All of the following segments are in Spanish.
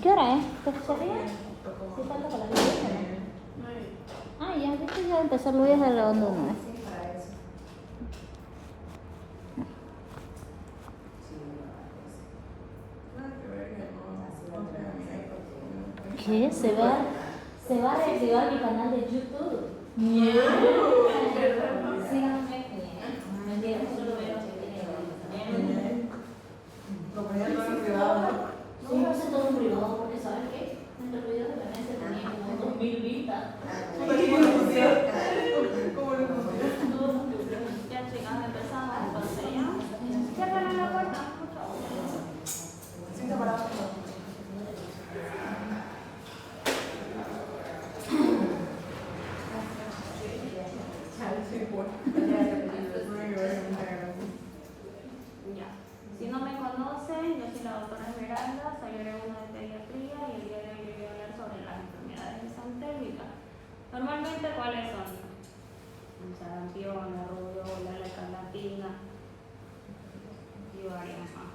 ¿Qué hora es? ¿Qué sería? Sí, falta para las 10, ¿no? Ah, ya, viste, ya empezó Luis a la onda, ¿no? ¿Qué? ¿Se va a reactivar mi canal de YouTube? Síganme. Mentira, solo veo que tiene. Lo ponían todo en privado. Sí, lo puse todo en privado porque, ¿sabes qué? Entre los videos de Vanessa tenía como 2000 vistas. ¿Cómo le pusieron? Ya, chicas, empezamos. Entonces, ya. Cierran la puerta. Sí, separado. Ya. Si no me conocen, yo soy la doctora Esmeralda, soy alumna de pediatría y el día de hoy voy a hablar sobre las enfermedades exantérmicas. Normalmente, ¿cuáles son? El sarampión, la rubiola, la escarlatina y varias más.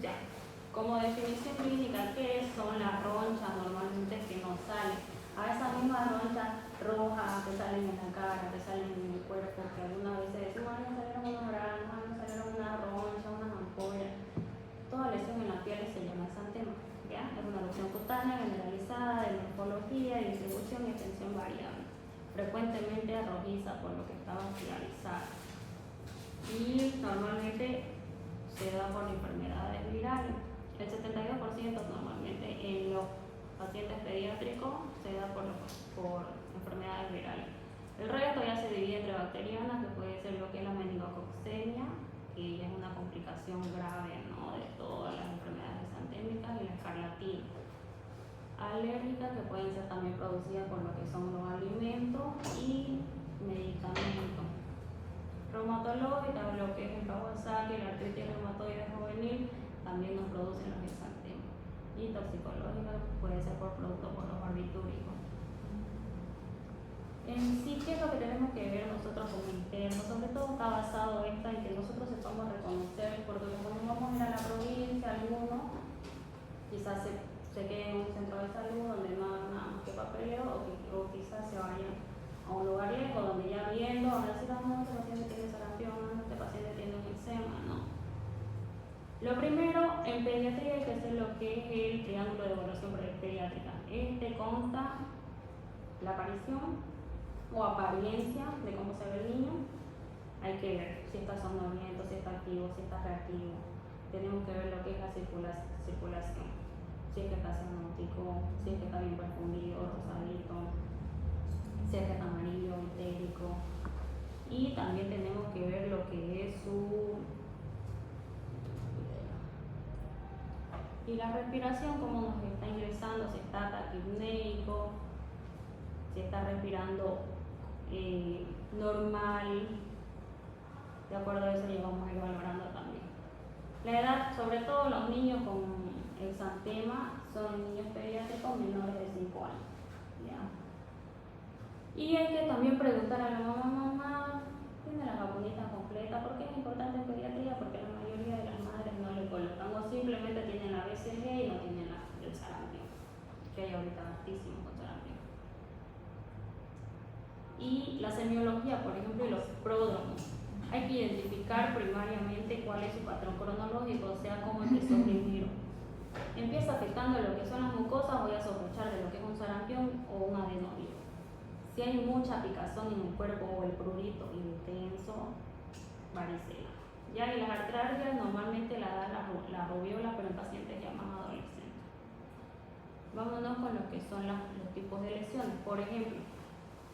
Ya. Como definición clínica, ¿qué son las ronchas normalmente que nos salen? A esas mismas ronchas rojas que salen en la cara, que salen en el cuerpo, que algunas veces decimos, me salieron unos granos, me salieron una roncha, unas ampollas. Toda lesión en la piel se llama exantema, ¿ya? Es una lesión cutánea generalizada de morfología, distribución y extensión variable, frecuentemente rojiza por lo que está vascularizada. Y normalmente se da por enfermedades virales. El 72% normalmente en los pacientes pediátricos se da por enfermedades virales. El resto ya se divide entre bacterianas, que puede ser lo que es la meningococcemia, que ya es una complicación grave, ¿no?, de todas las enfermedades exantémicas, y la escarlatina. Alérgicas, que pueden ser también producidas por lo que son los alimentos y medicamentos. Reumatológica, lo que es el Kawasaki, la artritis reumatoide juvenil, también nos producen los exantemas. Y toxicológica puede ser por producto por los barbitúricos. En sí, ¿qué es lo que tenemos que ver nosotros como internos? Sobre todo está basado en que nosotros sepamos reconocer, porque cuando vamos a ir a la provincia, algunos quizás se queden en un centro de salud donde no hagan nada más que papeleo, o quizás se vayan a un lugar lejos donde ya viendo van a decir, no, este paciente tiene sarampión, este paciente tiene un eczema, no. Lo primero, en pediatría hay que hacer lo que es el triángulo de evaluación pediátrica. Este consta la aparición o apariencia de cómo se ve el niño. Hay que ver si está somnoliento, si está activo, si está reactivo. Tenemos que ver lo que es la circulación, si es que está cianótico, si es que está bien perfundido, rosadito, si es que está amarillo, entérico. Y también tenemos que ver lo que es y la respiración, cómo nos está ingresando, si está taquipnéico, si está respirando normal. De acuerdo a eso, ya vamos a ir valorando también. La edad, sobre todo los niños con exantema, son niños pediátricos menores de 5 años. ¿Ya? Y hay que también preguntar a la mamá, ¿tiene la vacunita completa? ¿Por qué es importante en pediatría? Porque la mayoría de las madres no le colocan, o simplemente tienen la BCG y no tienen el sarampión, que hay ahorita altísimo con sarampión. Y la semiología, por ejemplo, y los pródromos. Hay que identificar primariamente cuál es su patrón cronológico, o sea, cómo empezó primero. Empieza afectando lo que son las mucosas, voy a sospechar de lo que es un sarampión o un adenovirus. Si hay mucha picazón en el cuerpo o el prurito intenso, varicela. Ya, y las artralgias normalmente la da la rubiola, pero en pacientes ya más adolescentes. Vámonos con lo que son los tipos de lesiones. Por ejemplo,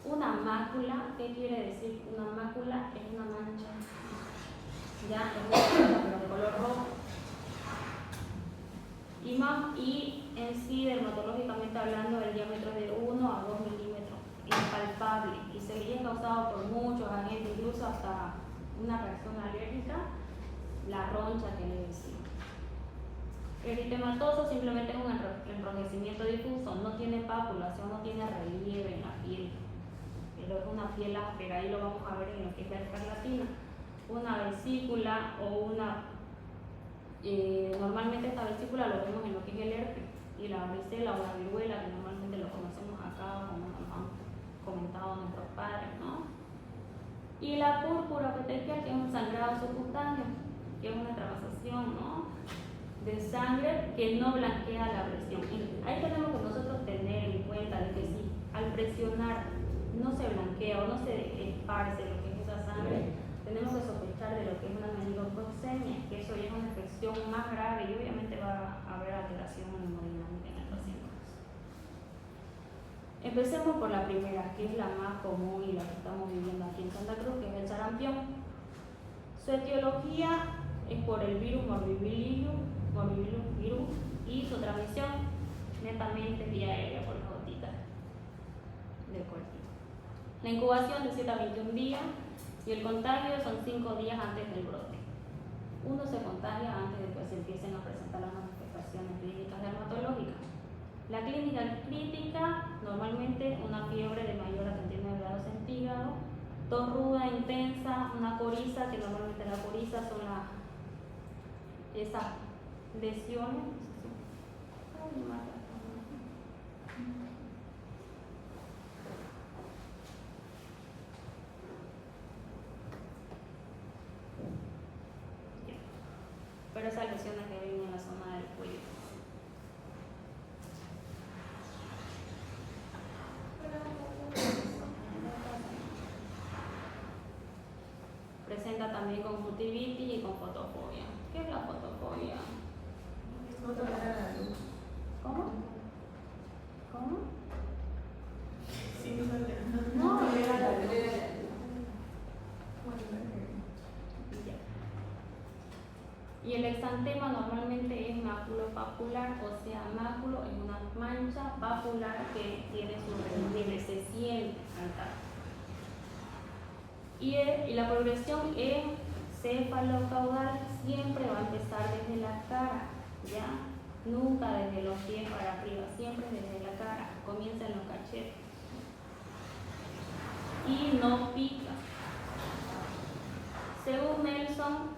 una mácula, ¿qué quiere decir? Una mácula es una mancha, ya, es una mancha de color rojo. Y en sí, dermatológicamente hablando, el diámetro es de 1 a 2 milímetros, impalpable, y sería causado por muchos agentes, incluso hasta una reacción alérgica, la roncha que le decimos. Eritematoso simplemente es un enrojecimiento difuso, no tiene pápula, o sea, no tiene relieve en la piel, pero es una piel áspera, ahí lo vamos a ver en lo que es la escarlatina. Una vesícula o una Normalmente esta vesícula lo vemos en lo que es el herpes y la varicela o la viruela, que normalmente lo conocemos acá, como nos han comentado nuestros padres, ¿no? Y la púrpura petequial, que es un sangrado subcutáneo, que es una extravasación, ¿no?, de sangre que no blanquea la presión. Y ahí tenemos que nosotros tener en cuenta de que si al presionar no se blanquea o no se esparce lo que es esa sangre, tenemos que sospechar de lo que es una meningococcemia, que eso ya es una infección más grave y obviamente va a haber alteración hemodinámica en el paciente. Empecemos por la primera, que es la más común y la que estamos viviendo aquí en Santa Cruz, que es el sarampión. Su etiología es por el virus morbillium y su transmisión netamente vía aérea por las gotitas del cuerpito. La incubación de 7 a 21 días y el contagio son 5 días antes del brote. Uno se contagia antes de que se empiecen a presentar las manifestaciones clínicas dermatológicas. La clínica crítica, normalmente una fiebre de mayor a 39 grados centígrados, tos ruda, intensa, una coriza, que normalmente la coriza son esas lesiones. Pero esas lesiones que ven en la zona del cuello. Presenta también conjuntivitis y con fotofobia. ¿Qué es la fotofobia? ¿Cómo? ¿Cómo? No, y el exantema normalmente es máculo papular, o sea, máculo es una mancha papular que tiene su relieve, se siente al tacto. Y la progresión encéfalo-caudal siempre va a empezar desde la cara, ¿ya? Nunca desde los pies para arriba, siempre desde la cara, comienza en los cachetes. Y no pica. Según Nelson,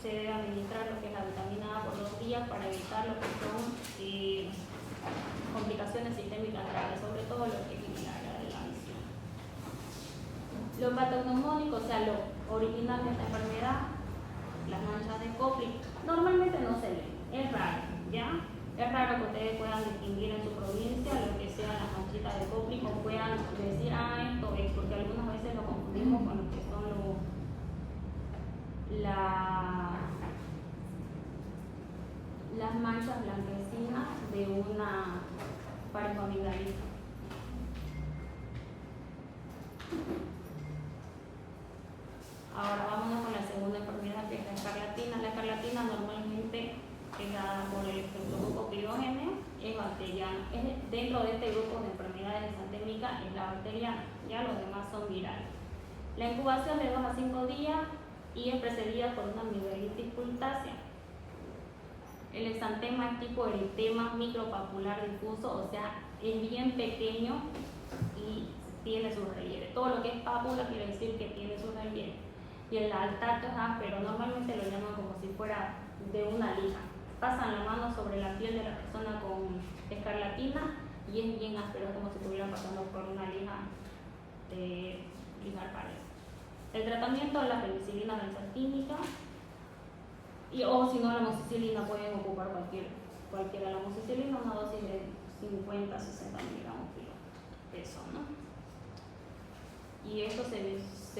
se debe administrar lo que es la vitamina A por 2 días para evitar lo que son complicaciones sistémicas graves, sobre todo lo que es la de la visión. Lo patognomónico, o sea, lo original de esta enfermedad, las manchas de Koplik, normalmente no se ven, es raro, ¿ya? Es raro que ustedes puedan distinguir en su provincia lo que sean las manchitas de Koplik o puedan decir, esto es, porque algunas veces lo confundimos con lo que son las manchas blanquecinas de una faringoamigdalitis. Ahora vámonos con la segunda enfermedad, que es la escarlatina. La escarlatina normalmente es dada por el Streptococcus pyogenes, es bacteriana. Dentro de este grupo de enfermedades exantémicas es la bacteriana, ya los demás son virales. La incubación de 2 a 5 días y es precedida por una amigdalitis cultácea. El exantema es tipo eritema micropapular difuso, o sea, es bien pequeño y tiene su relieve. Todo lo que es pápula quiere decir que tiene su relieve. Y el tacto es áspero, normalmente lo llaman como si fuera de una lija. Pasan la mano sobre la piel de la persona con escarlatina y es bien áspero, como si estuvieran pasando por una lija de lijar paredes. El tratamiento es la penicilina benzatínica o si no la amoxicilina, pueden ocupar cualquiera. La amoxicilina, una dosis de 50-60 miligramos por peso, ¿no? Y esto se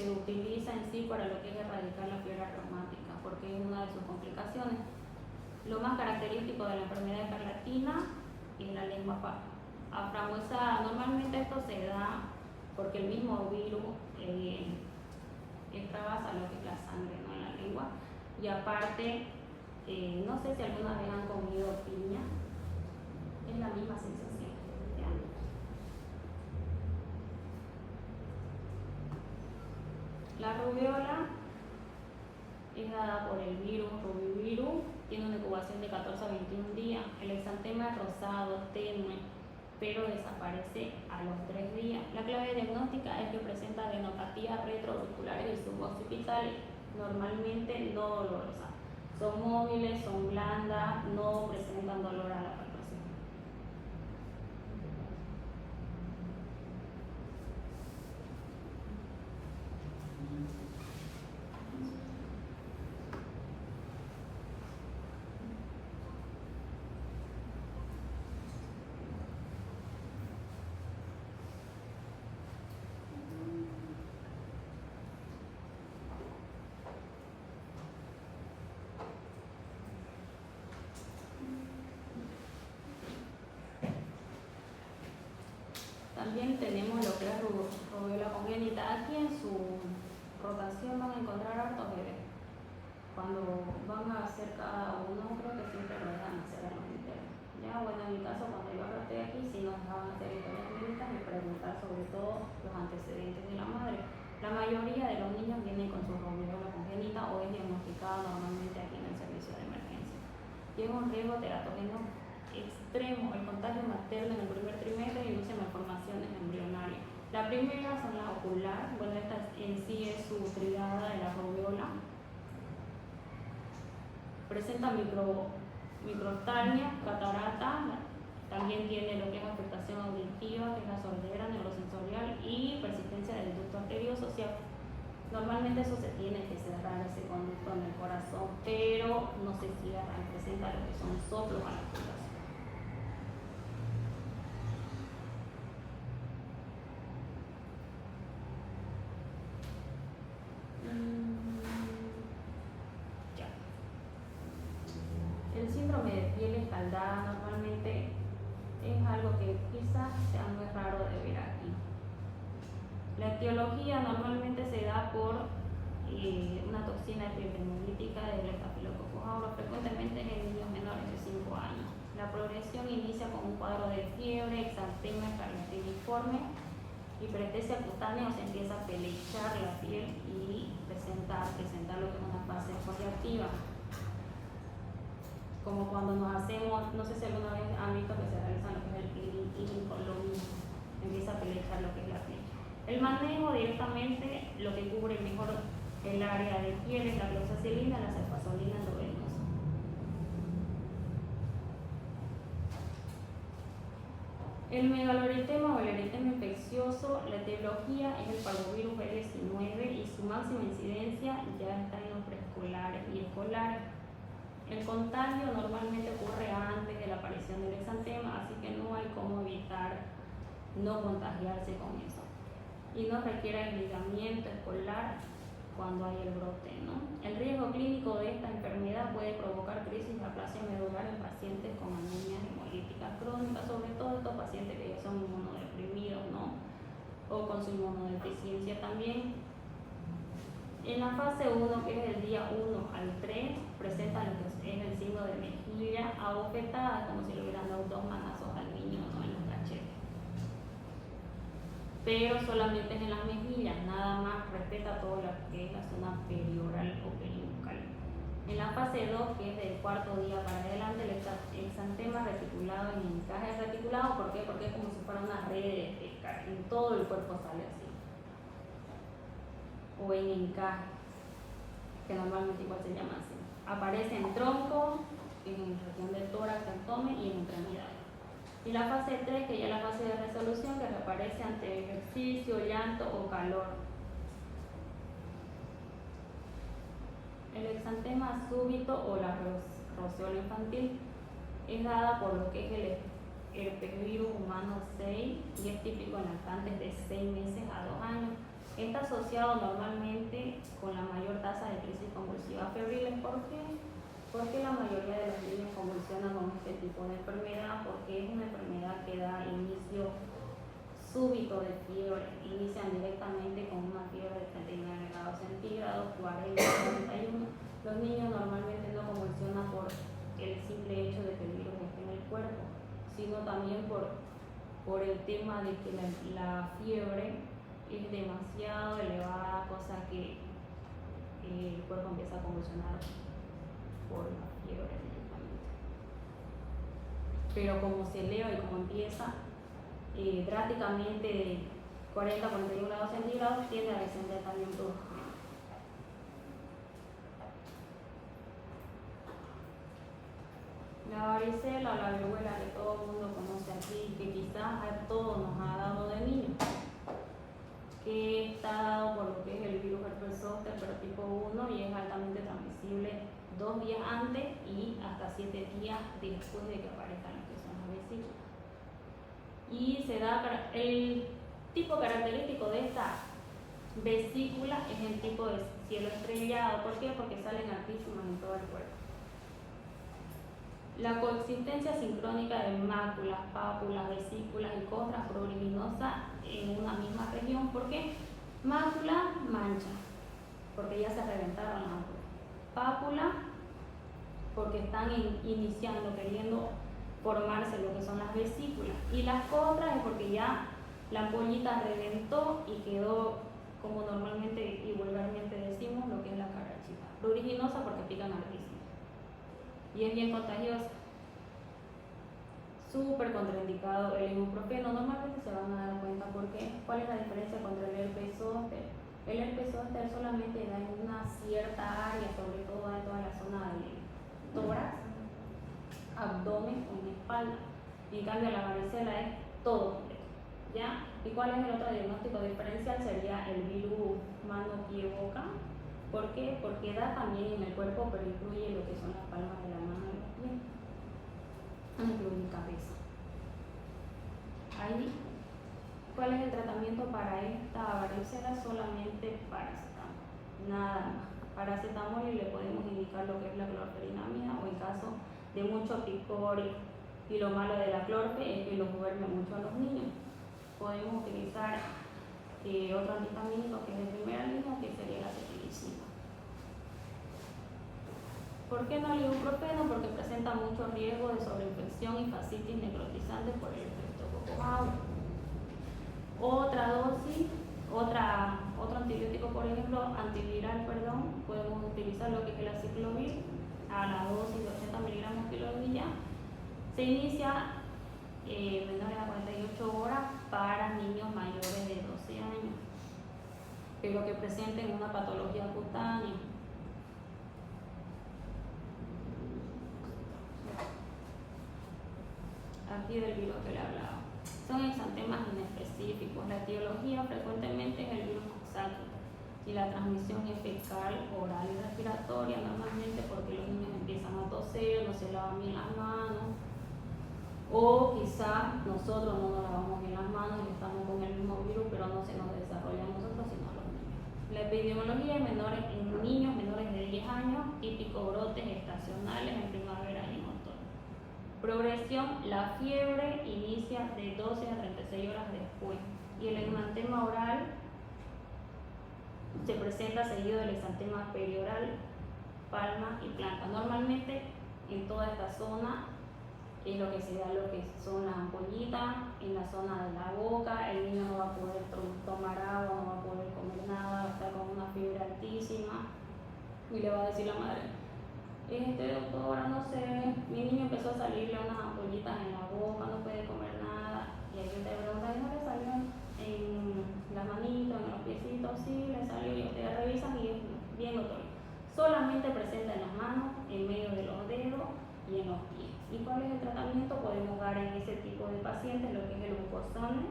utiliza en sí para lo que es erradicar la fiebre reumática, porque es una de sus complicaciones. Lo más característico de la enfermedad escarlatina es la lengua aframuesada. Normalmente esto se da porque el mismo virus extravasa lo que es la sangre, ¿no?, en la lengua. Y aparte, no sé si alguna vez han comido piña, es la misma sensación, ¿ya? La rubiola es dada por el virus rubivirus, tiene una incubación de 14 a 21 días. El exantema es rosado, tenue, pero desaparece a los 3 días. La clave diagnóstica es que presenta adenopatías retroauriculares y suboccipitales, normalmente no dolorosas. Son móviles, son blandas, no presentan dolor a la palpación. También tenemos lo que es rubiola congénita. Aquí en su rotación van a encontrar hartos bebés. Cuando van a hacer cada uno, creo que siempre lo dejan hacer a los internos. Ya, bueno, en mi caso, cuando yo arrastré aquí, si nos dejaban hacer historias clínicas y preguntar sobre todo los antecedentes de la madre. La mayoría de los niños vienen con su rubiola congénita o es diagnosticada normalmente aquí en el servicio de emergencia. Tiene un riesgo teratogeno extremo. El contagio materno en el primer trimestre induce malformaciones embrionarias. La primera son las oculares. Bueno, esta en sí es su triada de la rubiola. Presenta microftalmia, catarata, también tiene lo que es afectación auditiva, que es la sordera, neurosensorial y persistencia del ducto arterioso. O sea, normalmente eso se tiene que cerrar, ese conducto en el corazón, pero no se cierra, presenta lo que son soplos a la fundación. El síndrome de piel escaldada normalmente es algo que quizás sea muy raro de ver aquí. La etiología normalmente se da por una toxina epidemiolítica del Staphylococcus aureus, frecuentemente en niños menores de 5 años. La progresión inicia con un cuadro de fiebre, exantema escarlatiforme, hiperestesia cutánea, o se empieza a pelechar la piel y presentar lo que es una fase follativa. Como cuando nos hacemos, no sé si alguna vez han visto que se realizan lo que es el peeling químico, lo mismo, empieza a pelechar lo que es la piel. El manejo directamente, lo que cubre mejor el área de piel es la cloxacilina, la cefazolina endovenosa. El megaloeritema o el eritema infeccioso, la etiología es el parvovirus B19 y su máxima incidencia ya está en los preescolares y escolares. El contagio normalmente ocurre antes de la aparición del exantema, así que no hay cómo evitar no contagiarse con eso. Y no requiere aislamiento escolar cuando hay el brote, ¿no? El riesgo clínico de esta enfermedad puede provocar crisis de aplasia medular en pacientes con anemias hemolíticas crónicas, sobre todo estos pacientes que ya son inmunodeprimidos, ¿no? O con su inmunodeficiencia también. En la fase 1, que es del día 1 al 3, presentan lo que es el signo de mejilla abofetada, como si le hubieran dado 2 manazos al niño, ¿no? En los cachetes. Pero solamente es en las mejillas, nada más, respeta todo lo que es la zona perioral o perinucal. En la fase 2, que es del cuarto día para adelante, el exantema reticulado en encaje reticulado. ¿Por qué? Porque es como si fuera una red de pesca, en todo el cuerpo sale así. O en encaje, que normalmente igual se llama así. Aparece en tronco, en región del tórax, abdomen y en extremidades. Y la fase 3, que ya es la fase de resolución, que reaparece ante ejercicio, llanto o calor. El exantema súbito o la roceola infantil es dada por lo que es el herpesvirus humano 6 y es típico en lactantes de 6 meses a 2 años. Está asociado normalmente con la mayor tasa de crisis convulsivas febriles. ¿Por qué? Porque la mayoría de los niños convulsionan con este tipo de enfermedad, porque es una enfermedad que da inicio súbito de fiebre. Inician directamente con una fiebre de 39 grados centígrados, 40, 41. Los niños normalmente no convulsionan por el simple hecho de que el virus esté en el cuerpo, sino también por el tema de que la fiebre es demasiado elevada, cosa que el cuerpo empieza a convulsionar por la fiebre directamente. Pero como se eleva y como empieza drásticamente de 40 a 41 grados centígrados, tiende a descender también bruscamente. La varicela o la viruela que todo el mundo conoce aquí, que quizás a todos nos ha dado de niño, que está dado por lo que es el virus herpes zóster, pero tipo 1, y es altamente transmisible 2 días antes y hasta 7 días después de que aparezcan las que son las vesículas. Y se da el tipo característico de esta vesícula es el tipo de cielo estrellado. ¿Por qué? Porque salen altísimas en todo el cuerpo. La coexistencia sincrónica de máculas, pápulas, vesículas y costras pruriginosas en una misma región. ¿Por qué? Mácula, mancha, porque ya se reventaron las máculas. Pápula, porque están iniciando, queriendo formarse lo que son las vesículas. Y las costras es porque ya la ampollita reventó y quedó, como normalmente y vulgarmente decimos, lo que es la carachita. Pruriginosa porque pican altísimo. Y es bien contagiosa. Súper contraindicado el ibuprofeno. Normalmente se van a dar cuenta porque ¿cuál es la diferencia contra el herpes zóster? El herpes zóster solamente da en una cierta área, sobre todo en toda la zona del tórax, abdomen o en espalda. En cambio la varicela es todo completo, ¿ya? ¿Y cuál es el otro diagnóstico diferencial? Sería el virus mano, pie, boca. ¿Por qué? Porque da también en el cuerpo, pero incluye lo que son las palmas de la mano y los pies. Incluye cabeza. Ahí, ¿cuál es el tratamiento para esta varicela? Solamente paracetamol, nada más. Paracetamol, y le podemos indicar lo que es la clorferinamida, o en caso de mucho picor, y lo malo de la clorfe es que los duerme mucho a los niños. Podemos utilizar otro antihistamínico que es de primera línea, que sería la cetirizina. ¿Por qué no el ibuprofeno? Porque presenta mucho riesgo de sobreinfección y fascitis necrotizante por el Streptococcus aureus. Otra dosis, otro antibiótico, por ejemplo, antiviral, podemos utilizar lo que es el aciclovir a la dosis de 80 miligramos kg. Se inicia menores a 48 horas para niños mayores de 12 años, pero que presenten una patología cutánea. Aquí del virus que le hablaba. Son exantemas inespecíficos. La etiología frecuentemente es el virus coxsackie y la transmisión es fecal, oral y respiratoria, normalmente porque los niños empiezan a toser, no se lavan bien las manos, o quizás nosotros no nos lavamos bien las manos y estamos con el mismo virus, pero no se nos desarrolla a nosotros sino a los niños. La epidemiología en niños menores de 10 años, típicos brotes estacionales en primavera y en otoño. Progresión, la fiebre inicia de 12 a 36 horas después, y el exantema oral se presenta seguido del exantema perioral, palma y planta. Normalmente en toda esta zona es lo que se da, lo que son las ampollitas, en la zona de la boca. El niño no va a poder tomar agua, no va a poder comer nada, va a estar con una fiebre altísima, y le va a decir la madre: doctora, no sé, mi niño empezó a salirle unas ampollitas en la boca, no puede comer nada. Y ahí te pregunta: ¿no le salió en la manito, en los piecitos? Sí, le salió, y ustedes revisan y es bien notorio. Solamente presenta en las manos, en medio de los dedos y en los pies. ¿Y cuál es el tratamiento? Podemos dar en ese tipo de pacientes lo que es el glucosone,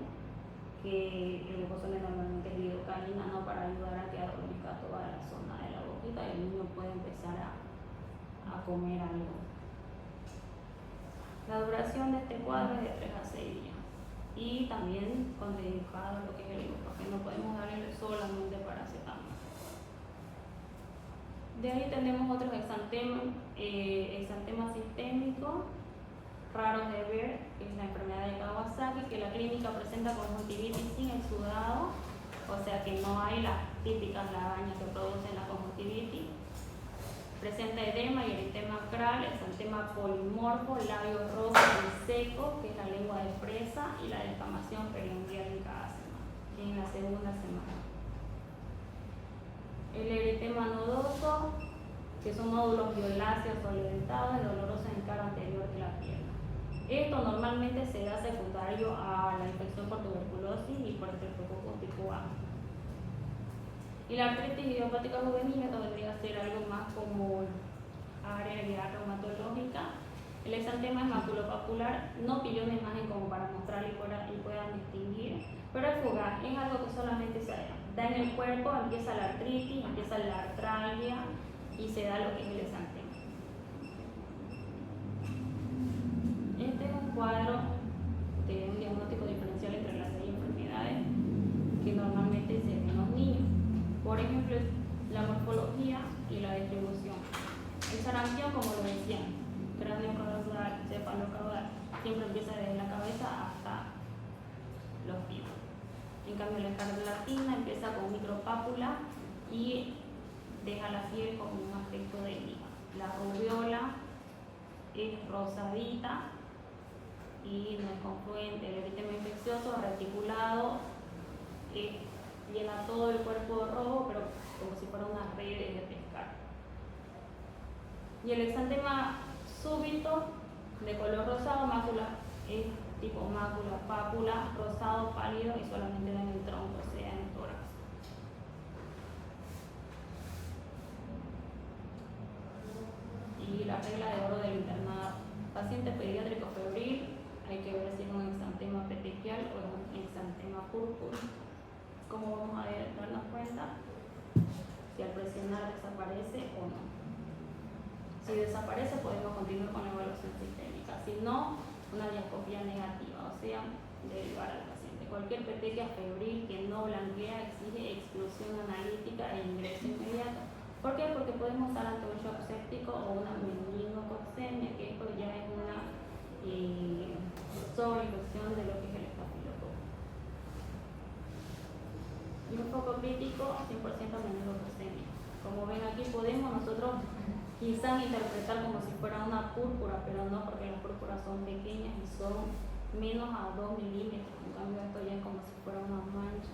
que el glucosone normalmente es lidocaína, ¿no? Para ayudar a que adormezca toda la zona de la boquita y el niño puede empezar a comer algo. La duración de este cuadro es de 3 a 6 días, y también contraindicado lo que es el ibuprofeno, podemos darle solamente paracetamol. De ahí tenemos otros exantemas sistémicos raros de ver, que es la enfermedad de Kawasaki, que la clínica presenta conjuntivitis sin exudado, o sea que no hay las típicas lagañas que producen la conjuntivitis. Presenta edema y eritema acral, exantema polimorfo, labios rojos y secos, que es la lengua de fresa, y la descamación periungual en cada semana, en la segunda semana. El eritema nodoso, que son nódulos violáceos solidarizados y dolorosos en cara anterior de la pierna. Esto normalmente se da secundario a la infección por tuberculosis y por Streptococcus tipo A. Y la artritis idiopática juvenil, esto vendría a ser algo más como área reumatológica, El exantema es maculopapular, no pilló una imagen como para mostrarle y puedan distinguir, pero es fugaz, es algo que solamente se da en el cuerpo, empieza la artritis, empieza la artralgia y se da lo que es el exantema. Este es un cuadro de un diagnóstico diferencial entre las 6 enfermedades que normalmente se ven en los niños. Por ejemplo, la morfología y la distribución. El sarampión, como lo decía, cráneo caudal, cefalocaudal, siempre empieza desde la cabeza hasta los pies. En cambio, la escarlatina empieza con micropápula y deja la piel con un aspecto de liga. La rubiola es rosadita y no es confluente. El eritema infeccioso reticulado llena todo el cuerpo de rojo, pero como si fuera una red de pescar. Y el exantema súbito de color rosado, mácula, es tipo mácula, pápula, rosado, pálido y solamente en el tronco, o sea, en el tórax. Y la regla de oro del internado. Paciente pediátrico febril, hay que ver si es un exantema petequial o es un exantema púrpura. ¿Cómo vamos a darnos cuenta? Si al presionar desaparece o no. Si desaparece, podemos continuar con la evaluación sistémica. Si no, una diacopía negativa, o sea, derivar al paciente. Cualquier petequia febril que no blanquea exige exclusión analítica e ingreso inmediato. ¿Por qué? Porque podemos estar ante un shock séptico o una meningococcemia, que esto ya es una sobreinfección de lo que es el estafilococo. Y un foco crítico, 100% meningococcemia. Como ven aquí, podemos nosotros quizás interpretar como si fuera una púrpura, pero no, porque las púrpuras son pequeñas y son menos a 2 milímetros. En cambio, esto ya es como si fuera una mancha.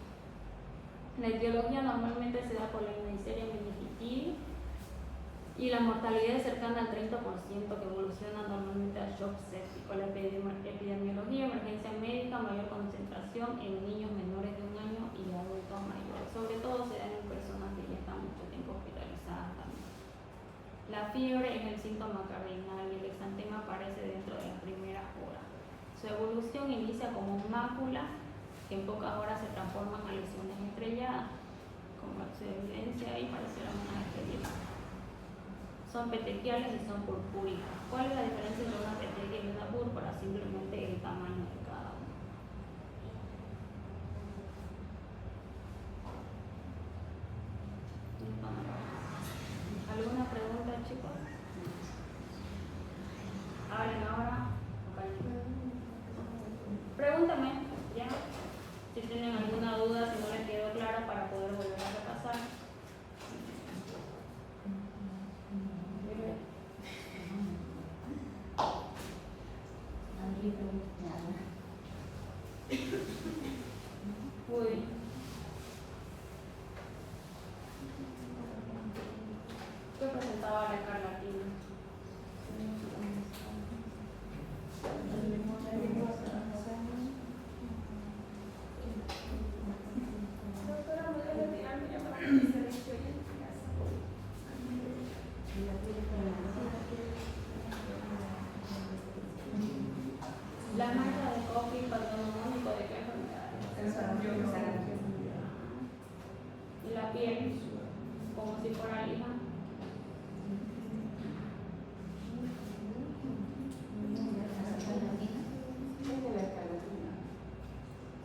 La etiología normalmente se da por la Neisseria meningitidis y la mortalidad es cercana al 30% que evoluciona normalmente a shock séptico. La epidemiología, emergencia médica, mayor concentración en niños menores de 1 año y adultos mayores. Sobre todo se dan en personas que ya están mucho tiempo hospitalizadas también. La fiebre es el síntoma cardinal y el exantema aparece dentro de las primeras horas. Su evolución inicia como mácula, que en pocas horas se transforman a lesiones estrelladas, como se evidencia ahí, parecerán unas estrellas. Son petequiales y son purpúricas. ¿Cuál es la diferencia entre una petequia y una púrpura? Simplemente el tamaño de cada una. ¿Alguna pregunta, chicos? Hablen ahora. Pregúntame, ¿ya? Si tienen alguna duda, si no les quedó claro, para poder volver a repasar. Uy. ¿Qué presentaba la escarlatina? La mancha de Koch patognomónico de qué enfermedad? Y la piel, como si fuera lija.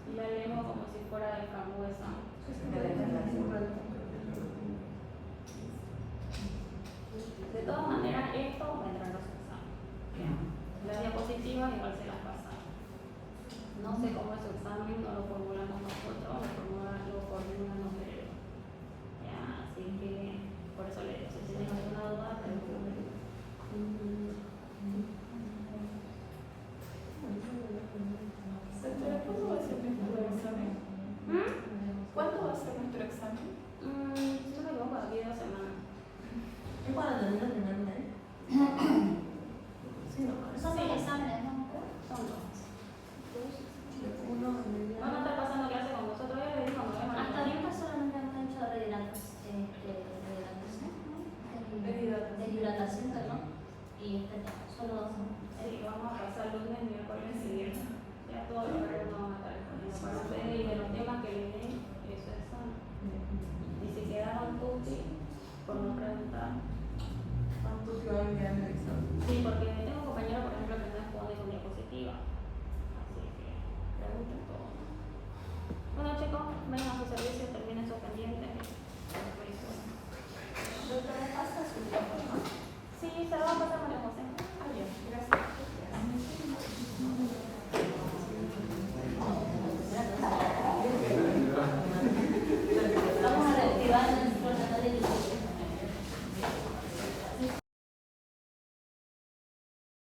Y la lengua como si fuera del campo de sangre. De todas maneras, esto vendrá en los exámenes. Las diapositivas igual se las pasan. No sé cómo es su examen, no lo formulamos nosotros, lo formulan los médicos. Ya, así que por eso le digo, si tienen alguna duda, pregúntenme. ¿Cuándo va a ser nuestro examen? ¿Cuándo va a ser nuestro examen? Si no me equivoco, aquí 2 semanas. ¿Es cuando termina el primer mes? Sí, no. Son dos exámenes, ¿no? Son 2. Uno Van a estar pasando clase con nosotros, ya les digo, no es Hasta ahorita solamente han hecho radiografías, ¿no? Sí, por no preguntar. ¿Cuánto te va a enviar el examen? Sí, porque tengo compañeros, por ejemplo, que no responden con diapositiva. Así que pregunten todo. Bueno, chicos, vayan a su servicio, terminen sus pendientes.